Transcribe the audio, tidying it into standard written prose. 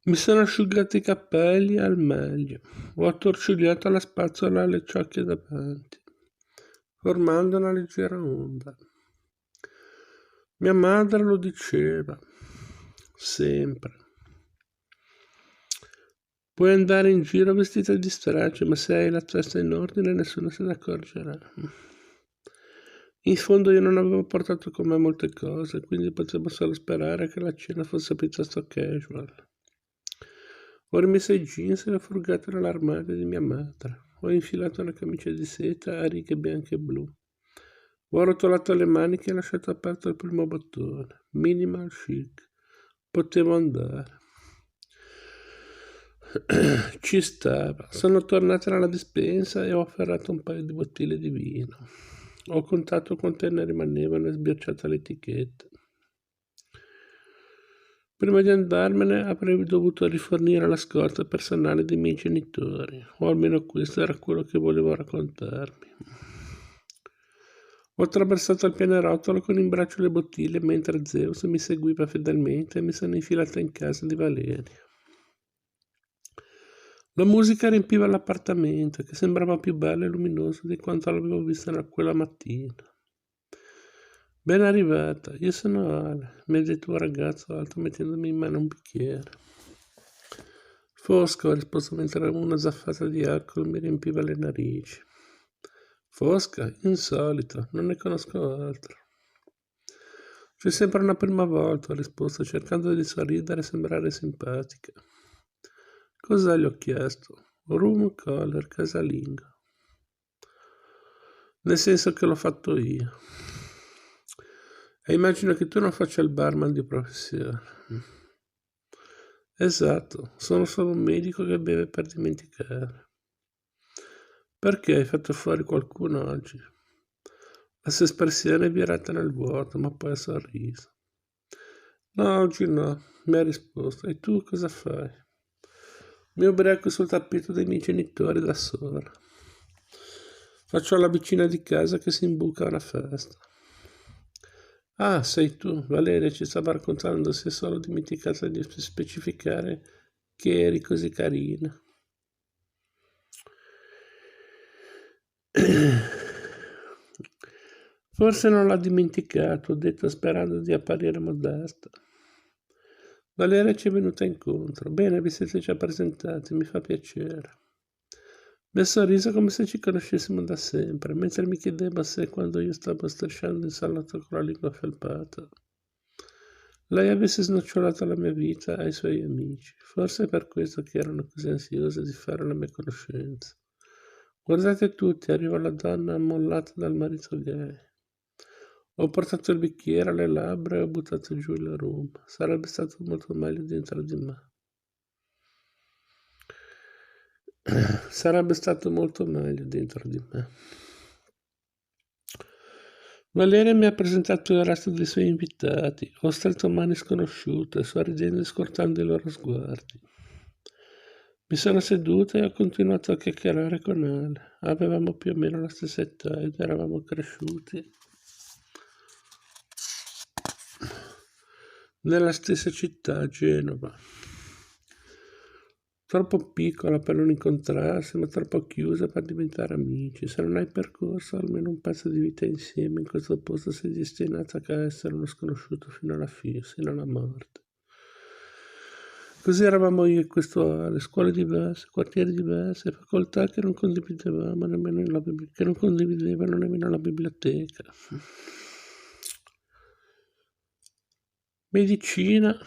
Mi sono asciugati i capelli al meglio, ho attorcigliato la spazzola alle ciocche davanti, formando una leggera onda. Mia madre lo diceva, sempre. Puoi andare in giro vestita di straccio, ma se hai la testa in ordine nessuno se ne accorgerà. In fondo io non avevo portato con me molte cose, quindi potevo solo sperare che la cena fosse piuttosto casual. Ho rimesso i jeans e ho frugato nell'armadio di mia madre. Ho infilato una camicia di seta a righe bianche e blu. Ho rotolato le maniche e lasciato aperto il primo bottone. Minimal chic. Potevo andare. Ci stava. Sono tornato nella dispensa e ho afferrato un paio di bottiglie di vino. Ho contato quante ne rimanevano e sbirciato l'etichetta. Prima di andarmene avrei dovuto rifornire la scorta personale dei miei genitori, o almeno questo era quello che volevo raccontarmi. Ho attraversato il pianerottolo con in braccio le bottiglie mentre Zeus mi seguiva fedelmente e mi sono infilata in casa di Valeria. La musica riempiva l'appartamento, che sembrava più bello e luminoso di quanto l'avevo visto quella mattina. Ben arrivata, io sono Ale, mi ha detto un ragazzo alto mettendomi in mano un bicchiere. Fosco, ho risposto mentre una zaffata di alcol mi riempiva le narici. Fosca, insolito, non ne conosco altro. C'è sempre una prima volta, ho risposto, cercando di sorridere e sembrare simpatica. Cosa gli ho chiesto? Rum, color, casalingo. Nel senso che l'ho fatto io. E immagino che tu non faccia il barman di professione. Esatto, sono solo un medico che beve per dimenticare. Perché hai fatto fuori qualcuno oggi? La sua espressione è virata nel vuoto, ma poi ha sorriso. No, oggi no, mi ha risposto. E tu cosa fai? Mi ubriaco sul tappeto dei miei genitori da sola. Faccio la vicina di casa che si imbuca a una festa. Ah, sei tu, Valeria ci stava raccontando, si è solo dimenticata di specificare che eri così carina. Forse non l'ha dimenticato, ho detto sperando di apparire modesta. Valeria ci è venuta incontro. Bene, vi siete già presentati, mi fa piacere. Mi ha sorriso come se ci conoscessimo da sempre, mentre mi chiedeva se quando io stavo strisciando in salotto con la lingua felpata lei avesse snocciolato la mia vita ai suoi amici. Forse è per questo che erano così ansiosi di fare la mia conoscenza. Guardate tutti, arriva la donna ammollata dal marito gay. Ho portato il bicchiere alle labbra e ho buttato giù il rum. Sarebbe stato molto meglio dentro di me. Sarebbe stato molto meglio dentro di me. Valeria mi ha presentato il resto dei suoi invitati. Ho stretto mani sconosciute, sorridendo e scortando i loro sguardi. Mi sono seduta e ho continuato a chiacchierare con Ale. Avevamo più o meno la stessa età ed eravamo cresciuti nella stessa città, Genova. Troppo piccola per non incontrarsi, ma troppo chiusa per diventare amici. Se non hai percorso almeno un pezzo di vita insieme in questo posto sei destinata a essere uno sconosciuto fino alla fine, fino alla morte. Così eravamo io e questo Ale, scuole diverse, quartieri diversi, facoltà che non condividevamo nemmeno che non condividevano nemmeno la biblioteca. Medicina.